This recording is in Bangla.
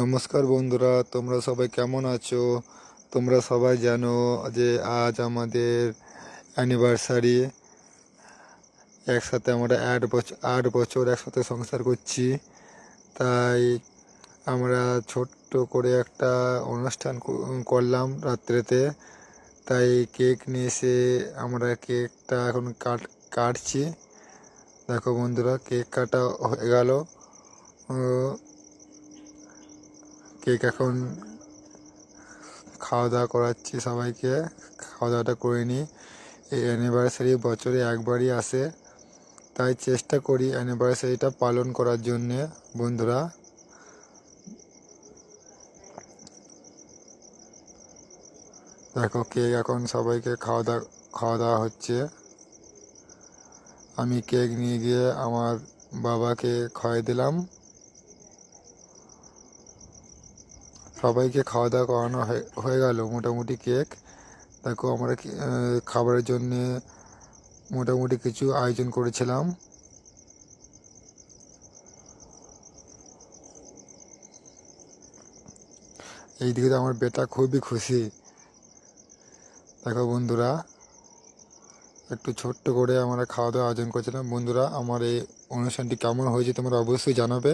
নমস্কার বন্ধুরা, তোমরা সবাই কেমন আছো? তোমরা সবাই জানো যে আজ আমাদের অ্যানিভার্সারি। একসাথে আমরা 8 বছর একসাথে সংসার করছি। তাই আমরা ছোট্ট করে একটা অনুষ্ঠান করলাম রাত্রেতে। তাই কেক নিয়ে এসে আমরা কেকটা এখন কাটছি। দেখো বন্ধুরা, কেক কাটা হয়ে গেল। কেক এখন খাওয়া দাওয়া করাচ্ছি সবাইকে। খাওয়া দাওয়াটা করে নিই। এই অ্যানিভার্সারি বছরে একবারই আসে, তাই চেষ্টা করি অ্যানিভার্সারিটা পালন করার জন্যে। বন্ধুরা দেখো, কেক এখন সবাইকে খাওয়া দাওয়া হচ্ছে। আমি কেক নিয়ে গিয়ে আমার বাবাকে খাওয়াই দিলাম। সবাইকে খাওয়া দাওয়া করানো হয়ে গেল মোটামুটি। কেক দেখো, আমরা খাবারের জন্যে মোটামুটি কিছু আয়োজন করেছিলাম। এইদিকে তো আমার বেটা খুবই খুশি। দেখো বন্ধুরা, একটু ছোট্ট করে আমরা খাওয়া দাওয়া আয়োজন করছিলাম। বন্ধুরা, আমার এই অনুষ্ঠানটি কেমন হয়েছে তোমরা অবশ্যই জানাবে।